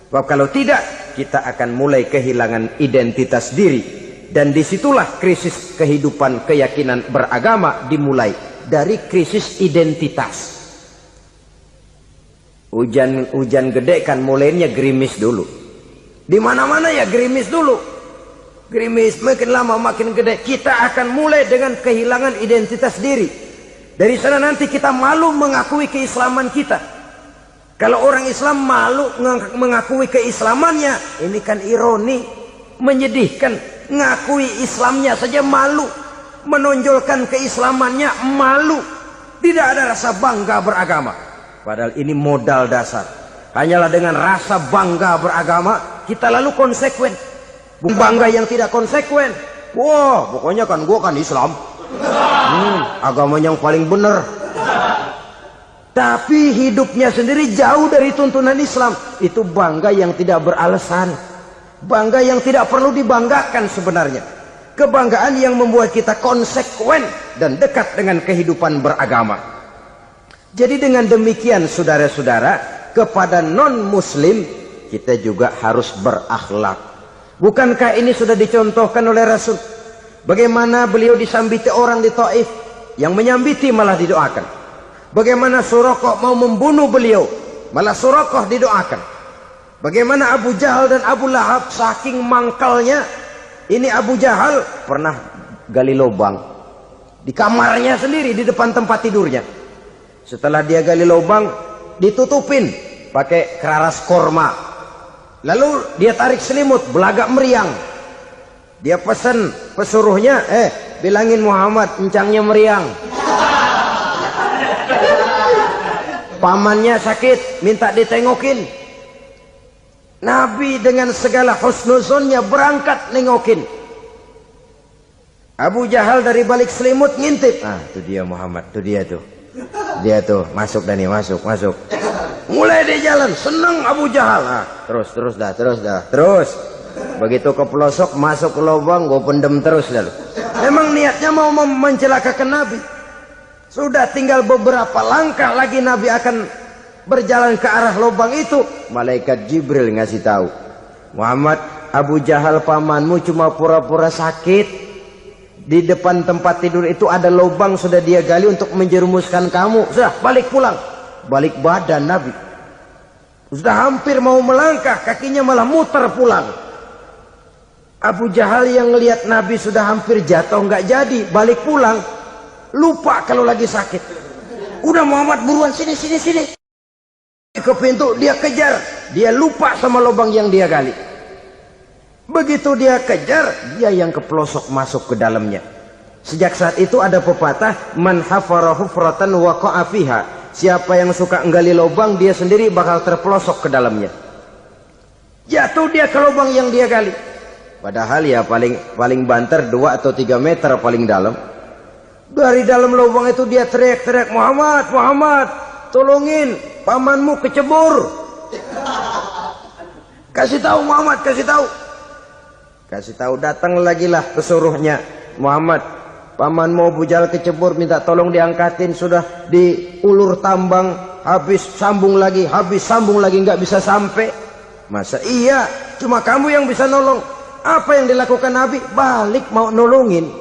Sebab kalau tidak, kita akan mulai kehilangan identitas diri. Dan disitulah krisis kehidupan keyakinan beragama dimulai dari krisis identitas. Hujan gede kan mulainya gerimis dulu. Di mana-mana ya gerimis dulu. Gerimis makin lama makin gede. Kita akan mulai dengan kehilangan identitas diri. Dari sana nanti kita malu mengakui keislaman kita. Kalau orang Islam malu mengakui keislamannya, ini kan ironi, menyedihkan. Ngakui Islamnya saja malu, menonjolkan keislamannya malu. Tidak ada rasa bangga beragama. Padahal ini modal dasar. Hanyalah dengan rasa bangga beragama kita lalu konsekuen. Bangga yang tidak konsekuen. Wah, pokoknya kan gua kan Islam. Agama yang paling benar. Tapi hidupnya sendiri jauh dari tuntunan Islam. Itu bangga yang tidak beralasan. Bangga yang tidak perlu dibanggakan sebenarnya. Kebanggaan yang membuat kita konsekuen dan dekat dengan kehidupan beragama. Jadi dengan demikian saudara-saudara, kepada non-muslim kita juga harus berakhlak. Bukankah ini sudah dicontohkan oleh Rasul? Bagaimana beliau disambiti orang di Taif, yang menyambiti malah didoakan. Bagaimana Suraqah mau membunuh beliau, malah Suraqah didoakan. Bagaimana Abu Jahal dan Abu Lahab saking mangkalnya. Ini Abu Jahal pernah gali lubang di kamarnya sendiri, di depan tempat tidurnya. Setelah dia gali lubang, ditutupin pakai keraras korma. Lalu dia tarik selimut, belagak meriang. Dia pesan pesuruhnya, bilangin Muhammad encangnya meriang. Pamannya sakit, minta ditengokin. Nabi dengan segala husnuzonnya berangkat nengokin. Abu Jahal dari balik selimut ngintip. Itu dia Muhammad, itu dia tuh. Dia tuh masuk Dani, masuk. Mulai dia jalan, senang Abu Jahal. Terus dah. Begitu ke pelosok, masuk ke lubang, gue pendem terus lalu. Memang niatnya mau mencelakakan Nabi. Sudah tinggal beberapa langkah lagi Nabi akan berjalan ke arah lubang itu. Malaikat Jibril ngasih tahu, Muhammad, Abu Jahal pamanmu cuma pura-pura sakit. Di depan tempat tidur itu ada lubang sudah dia gali untuk menjerumuskan kamu. Sudah balik pulang. Balik badan Nabi. Sudah hampir mau melangkah, kakinya malah muter pulang. Abu Jahal yang ngelihat Nabi sudah hampir jatuh nggak jadi, balik pulang. Lupa kalau lagi sakit. Udah Muhammad buruan sini. Ke pintu dia kejar. Dia lupa sama lubang yang dia gali. Begitu dia kejar, dia yang ke pelosok masuk ke dalamnya. Sejak saat itu ada pepatah, man hafara hufratan waqa'a fiha. Siapa yang suka nggali lubang, dia sendiri bakal terpelosok ke dalamnya. Jatuh dia ke lubang yang dia gali. Padahal ya paling banter 2 atau 3 meter paling dalam. Dari dalam lubang itu dia teriak-teriak, Muhammad, tolongin, pamanmu kecebur. Kasih tahu Muhammad, kasih tahu, datang lagi lah pesuruhnya. Muhammad, pamanmu Abu Jahal kecebur, minta tolong diangkatin. Sudah diulur tambang, habis sambung lagi, nggak bisa sampai. Masa iya, cuma kamu yang bisa nolong. Apa yang dilakukan Nabi? Balik mau nolongin.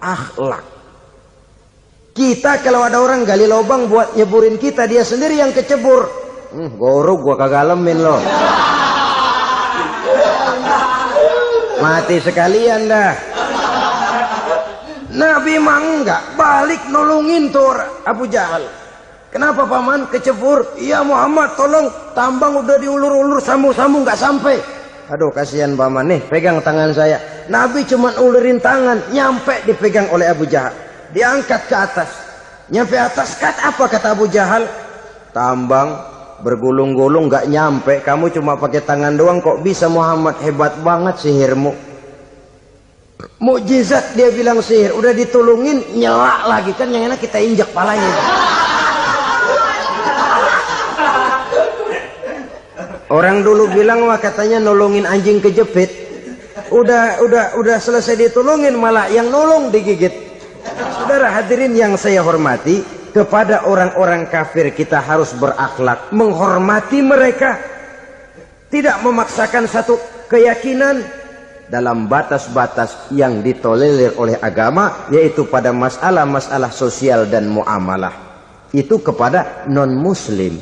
Akhlak. Kita kalau ada orang gali lubang buat nyeburin kita, dia sendiri yang kecebur. Gorok gua kagak lemin loh. Mati sekalian dah. Nabi mah enggak, balik nolongin tuh Abu Jahal. Kenapa paman kecebur? Iya Muhammad, tolong, tambang udah diulur-ulur, sambung-sambung nggak sampai. Aduh kasihan paman, nih pegang tangan saya. Nabi cuma ulurin tangan, nyampe dipegang oleh Abu Jahal. Diangkat ke atas. Nyampe atas, apa kata Abu Jahal? Tambang bergulung-gulung nggak nyampe, kamu cuma pakai tangan doang kok bisa Muhammad, hebat banget sihirmu. Mukjizat dia bilang sihir, udah ditolongin nyelak lagi, kan yang enak kita injak palanya. Orang dulu bilang wah katanya nolongin anjing kejepit. Udah selesai ditolongin malah yang nolong digigit. Saudara hadirin yang saya hormati, kepada orang-orang kafir kita harus berakhlak, menghormati mereka, tidak memaksakan satu keyakinan dalam batas-batas yang ditolerir oleh agama, yaitu pada masalah-masalah sosial dan muamalah. Itu kepada non-muslim.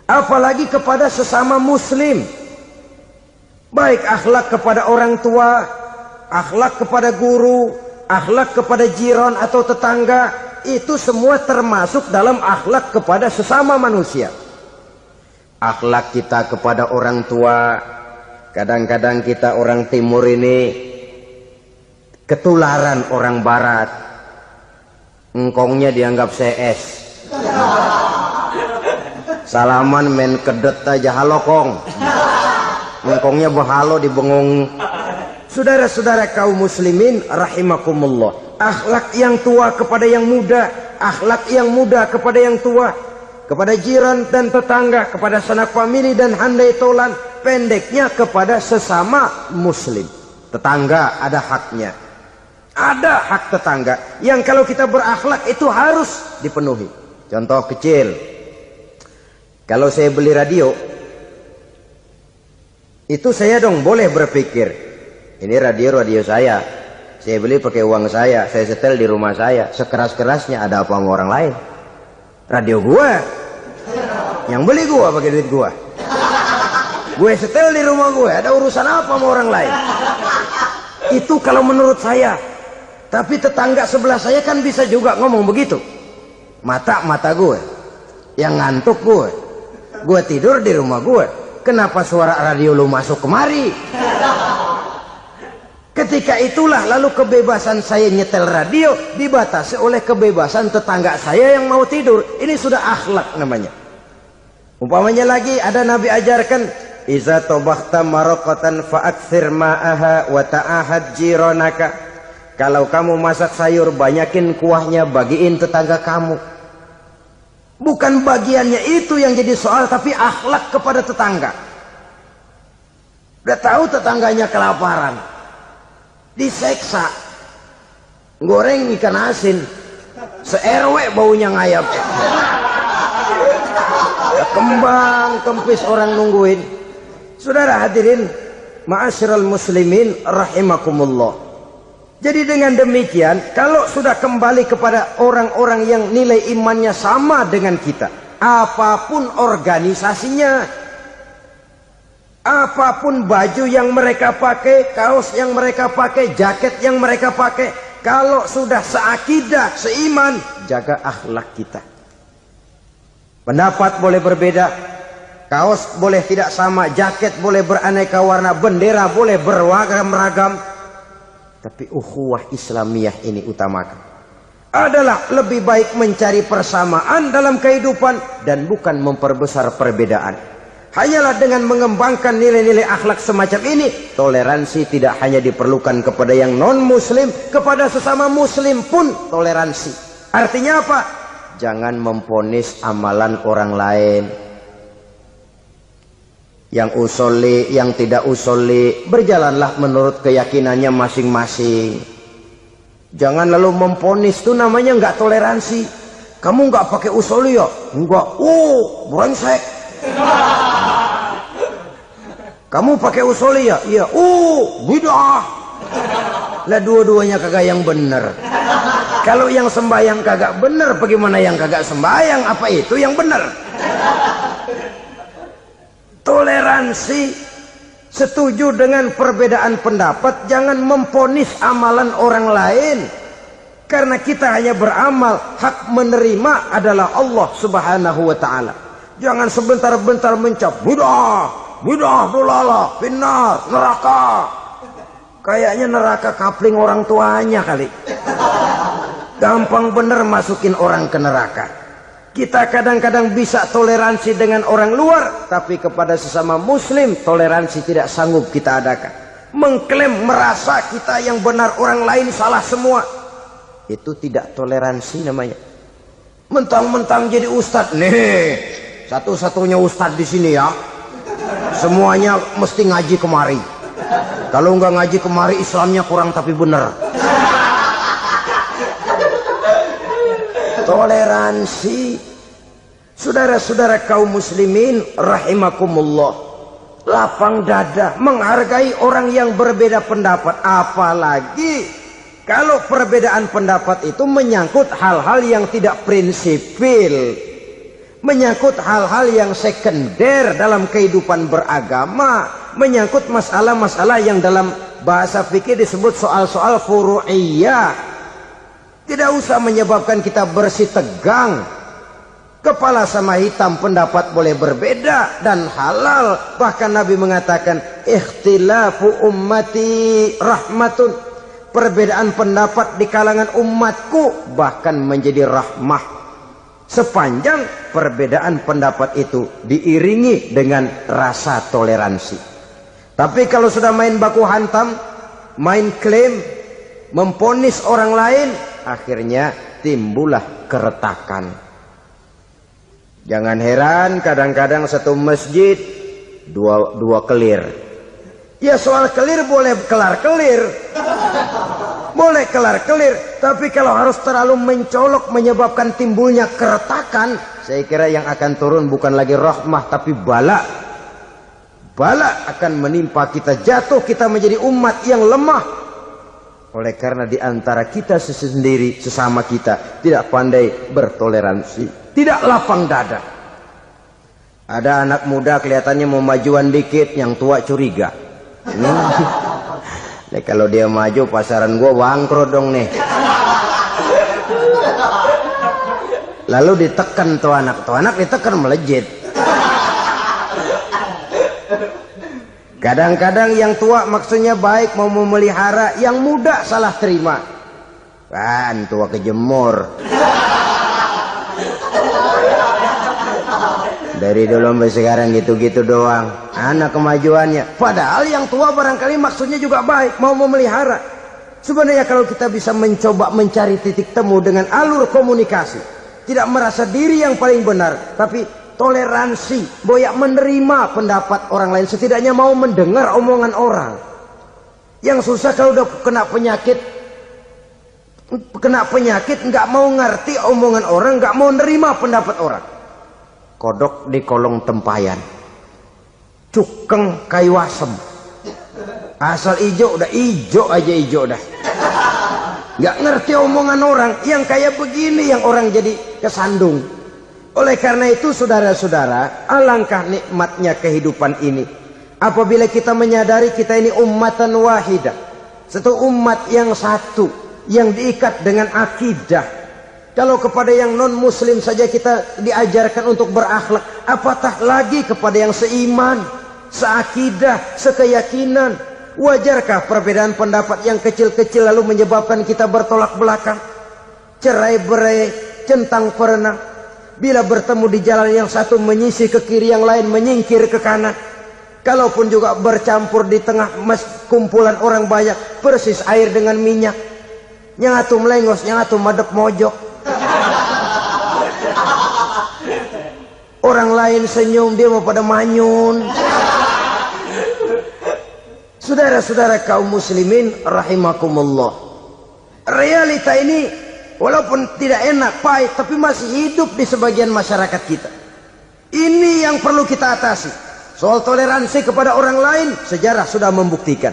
Apalagi kepada sesama muslim. Baik akhlak kepada orang tua, akhlak kepada guru, akhlak kepada jiran atau tetangga, itu semua termasuk dalam akhlak kepada sesama manusia. Akhlak kita kepada orang tua, kadang-kadang kita orang timur ini ketularan orang barat. Engkongnya dianggap CS. Salaman main kedet aja, halo kong. Engkongnya bahalo di bengong. Saudara-saudara kaum muslimin rahimakumullah, akhlak yang tua kepada yang muda, akhlak yang muda kepada yang tua, kepada jiran dan tetangga, kepada sanak famili dan handai tolan, pendeknya kepada sesama muslim. Tetangga ada haknya, ada hak tetangga yang kalau kita berakhlak itu harus dipenuhi. Contoh kecil, kalau saya beli radio, itu saya dong boleh berpikir, ini radio saya beli pakai uang saya setel di rumah saya, sekeras-kerasnya ada apa sama orang lain? Radio gua, yang beli gua pakai duit gua, gue setel di rumah gue, ada urusan apa sama orang lain? Itu kalau menurut saya. Tapi tetangga sebelah saya kan bisa juga ngomong begitu. Mata gue, yang ngantuk gue tidur di rumah gue, kenapa suara radio lu masuk kemari? Ketika itulah lalu kebebasan saya nyetel radio dibatasi oleh kebebasan tetangga saya yang mau tidur. Ini sudah akhlak namanya. Umpamanya lagi ada Nabi ajarkan, iza tobakhta maraqatan fa'akthir ma'aha wa ta'ahad jiranaka. Kalau kamu masak sayur, banyakin kuahnya, bagiin tetangga kamu. Bukan bagiannya itu yang jadi soal, tapi akhlak kepada tetangga. Udah tahu tetangganya kelaparan, diseksa, goreng ikan asin, se-RW baunya ngayap, kembang kempis orang nungguin. Saudara hadirin ma'asyiral muslimin rahimakumullah. Jadi dengan demikian, kalau sudah kembali kepada orang-orang yang nilai imannya sama dengan kita, apapun organisasinya, apapun baju yang mereka pakai, kaos yang mereka pakai, jaket yang mereka pakai, kalau sudah seakidah, seiman, jaga akhlak kita. Pendapat boleh berbeda, kaos boleh tidak sama, jaket boleh beraneka warna, bendera boleh beragam-ragam, tapi ukhuwah Islamiyah ini utamakan. Adalah lebih baik mencari persamaan dalam kehidupan dan bukan memperbesar perbedaan. Hanyalah dengan mengembangkan nilai-nilai akhlak semacam ini, toleransi tidak hanya diperlukan kepada yang non-muslim, kepada sesama muslim pun toleransi. Artinya apa? Jangan memponis amalan orang lain. Yang usolli, yang tidak usolli, berjalanlah menurut keyakinannya masing-masing. Jangan lalu memponis, itu namanya nggak toleransi. Kamu nggak pakai usolli ya? Enggak. Brengsek. Kamu pakai usolli ya? Iya. Bid'ah. Lah dua-duanya kagak yang bener. Kalau yang sembahyang kagak bener, bagaimana yang kagak sembahyang? Apa itu yang bener? Toleransi, setuju dengan perbedaan pendapat, jangan memponis amalan orang lain. Karena kita hanya beramal, hak menerima adalah Allah Subhanahu wa ta'ala. Jangan sebentar-bentar mencap bid'ah dolalah, finnar, neraka. Kayaknya neraka kapling orang tuanya kali. Gampang bener masukin orang ke neraka. Kita kadang-kadang bisa toleransi dengan orang luar, tapi kepada sesama muslim toleransi tidak sanggup kita adakan. Mengklaim merasa kita yang benar, orang lain salah semua, itu tidak toleransi namanya. Mentang-mentang jadi ustadz, nih satu-satunya ustadz di sini ya, Semuanya mesti ngaji kemari. Kalau nggak ngaji kemari Islamnya kurang tapi bener. Toleransi. Saudara-saudara kaum muslimin rahimakumullah, lapang dada menghargai orang yang berbeda pendapat, apalagi kalau perbedaan pendapat itu menyangkut hal-hal yang tidak prinsipil, menyangkut hal-hal yang sekunder dalam kehidupan beragama, menyangkut masalah-masalah yang dalam bahasa fikih disebut soal-soal furu'iyah. Tidak usah menyebabkan kita bersih tegang. Kepala sama hitam pendapat boleh berbeda dan halal. Bahkan Nabi mengatakan ikhtilafu ummati rahmatun. Perbedaan pendapat di kalangan umatku bahkan menjadi rahmah, sepanjang perbedaan pendapat itu diiringi dengan rasa toleransi. Tapi kalau sudah main baku hantam, main klaim, memponis orang lain, akhirnya timbullah keretakan. Jangan heran kadang-kadang satu masjid dua kelir. Ya soal kelir boleh kelar-kelir, boleh kelar-kelir. Tapi kalau harus terlalu mencolok menyebabkan timbulnya keretakan, saya kira yang akan turun bukan lagi rahmah tapi bala. Bala akan menimpa kita, jatuh kita menjadi umat yang lemah. Oleh karena di antara kita sendiri, sesama kita tidak pandai bertoleransi, tidak lapang dada. Ada anak muda kelihatannya mau majuan dikit, yang tua curiga. Nih kalau dia maju pasaran gua bangkrut dong nih. Lalu ditekan tuh anak ditekan melejit. Kadang-kadang yang tua maksudnya baik, mau memelihara, yang muda salah terima. Kan tua kejemur. Dari dulu sampai sekarang gitu-gitu doang. Anak kemajuannya. Padahal yang tua barangkali maksudnya juga baik, mau memelihara. Sebenarnya kalau kita bisa mencoba mencari titik temu dengan alur komunikasi, tidak merasa diri yang paling benar, tapi toleransi, boyak menerima pendapat orang lain, setidaknya mau mendengar omongan orang. Yang susah kalau udah kena penyakit, nggak mau ngerti omongan orang, nggak mau nerima pendapat orang. Kodok di kolong tempayan, cukeng kayu asem, asal ijo udah ijo aja ijo dah. Nggak ngerti omongan orang, yang kayak begini yang orang jadi kesandung. Oleh karena itu saudara-saudara, alangkah nikmatnya kehidupan ini apabila kita menyadari kita ini ummatan wahidah, satu umat yang satu, yang diikat dengan akidah. Kalau kepada yang non muslim saja kita diajarkan untuk berakhlak, apatah lagi kepada yang seiman, seakidah, sekeyakinan. Wajarkah perbedaan pendapat yang kecil-kecil lalu menyebabkan kita bertolak belakang, cerai-berai, centang perenang? Bila bertemu di jalan yang satu menyisih ke kiri, yang lain menyingkir ke kanan. Kalaupun juga bercampur di tengah kumpulan orang banyak, persis air dengan minyak. Yang atu melengos, yang atu madep mojok. Orang lain senyum, dia mau pada manyun. Saudara-saudara kaum muslimin rahimakumullah, realita ini walaupun tidak enak, pahit, tapi masih hidup di sebagian masyarakat kita. Ini yang perlu kita atasi. Soal toleransi kepada orang lain, sejarah sudah membuktikan.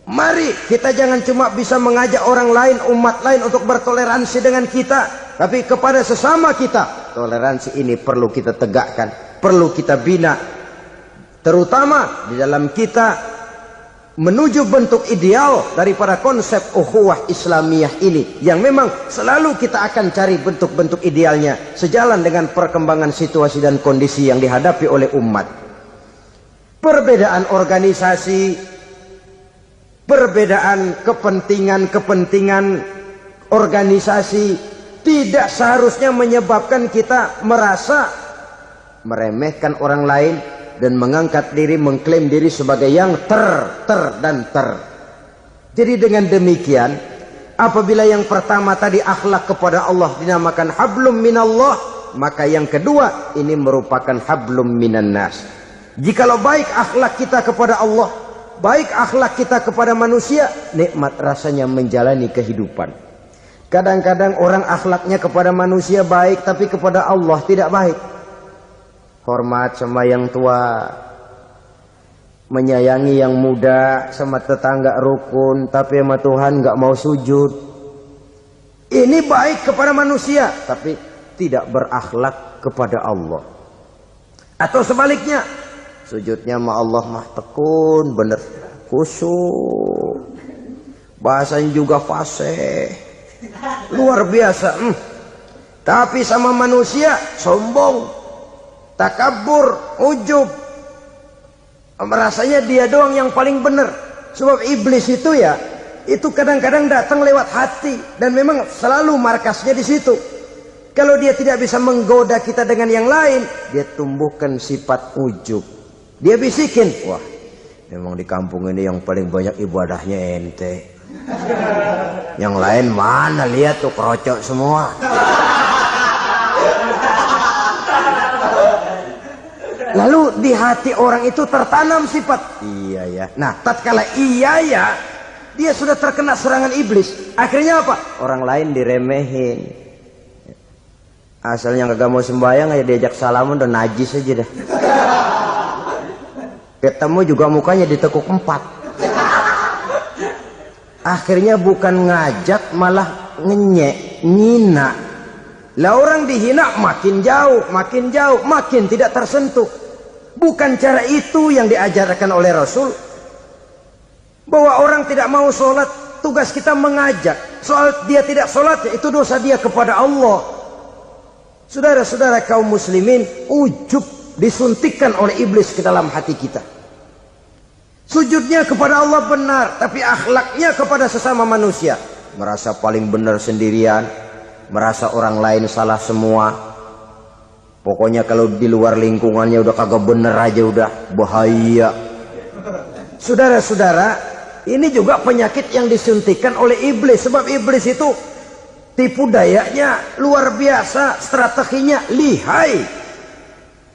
Mari kita jangan cuma bisa mengajak orang lain, umat lain untuk bertoleransi dengan kita, tapi kepada sesama kita. Toleransi ini perlu kita tegakkan, perlu kita bina, terutama di dalam kita menuju bentuk ideal daripada konsep ukhuwah Islamiyah ini, yang memang selalu kita akan cari bentuk-bentuk idealnya sejalan dengan perkembangan situasi dan kondisi yang dihadapi oleh umat. Perbedaan organisasi, perbedaan kepentingan organisasi tidak seharusnya menyebabkan kita merasa meremehkan orang lain dan mengangkat diri, mengklaim diri sebagai yang ter. Jadi dengan demikian, apabila yang pertama tadi akhlak kepada Allah dinamakan hablum minallah, maka yang kedua ini merupakan hablum minan nas. Jikalau baik akhlak kita kepada Allah, baik akhlak kita kepada manusia, nikmat rasanya menjalani kehidupan. Kadang-kadang orang akhlaknya kepada manusia baik, tapi kepada Allah tidak baik. Hormat sama yang tua, menyayangi yang muda, sama tetangga rukun, tapi sama Tuhan nggak mau sujud. Ini baik kepada manusia, tapi tidak berakhlak kepada Allah. Atau sebaliknya, sujudnya sama Allah mah tekun, bener khusyuk, bahasanya juga fasih, luar biasa. Tapi sama manusia sombong, takabur, ujub, merasanya dia doang yang paling benar. Sebab iblis itu ya, itu kadang-kadang datang lewat hati, dan memang selalu markasnya di situ. Kalau dia tidak bisa menggoda kita dengan yang lain, dia tumbuhkan sifat ujub. Dia bisikin, wah memang di kampung ini yang paling banyak ibadahnya ente. Yang lain mana, lihat tuh kerocok semua. Lalu di hati orang itu tertanam sifat iya ya. Nah, tatkala iya ya, dia sudah terkena serangan iblis. Akhirnya apa? Orang lain diremehin. Asalnya kagak mau sembahyang aja diajak salaman udah najis aja dah. Ketemu juga mukanya ditekuk 4. Akhirnya bukan ngajak malah ngenyek, ngina. Lah orang dihina makin jauh, makin tidak tersentuh. Bukan cara itu yang diajarkan oleh Rasul. Bahwa orang tidak mau sholat, tugas kita mengajak. Soal dia tidak sholat, itu dosa dia kepada Allah. Saudara-saudara kaum muslimin, ujub disuntikkan oleh iblis ke dalam hati kita. Sujudnya kepada Allah benar, tapi akhlaknya kepada sesama manusia merasa paling benar sendirian, merasa orang lain salah semua. Pokoknya kalau di luar lingkungannya udah kagak bener aja udah bahaya. Saudara-saudara, ini juga penyakit yang disuntikkan oleh iblis. Sebab iblis itu tipu dayanya luar biasa, strateginya lihai.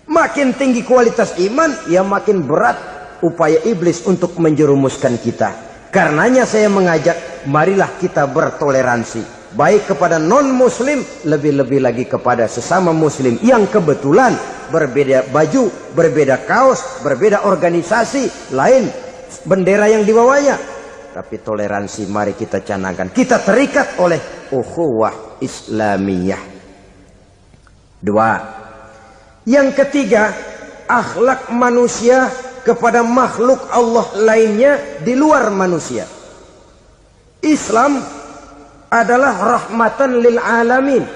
Makin tinggi kualitas iman, ya makin berat upaya iblis untuk menjerumuskan kita. Karenanya saya mengajak, marilah kita bertoleransi. Baik kepada non-muslim, lebih-lebih lagi kepada sesama muslim yang kebetulan berbeda baju, berbeda kaos, berbeda organisasi, lain bendera yang dibawanya. Tapi toleransi mari kita canangkan. Kita terikat oleh ukhuwah Islamiyah. 2. Yang ketiga, akhlak manusia kepada makhluk Allah lainnya di luar manusia. Islam adalah rahmatan lil alamin.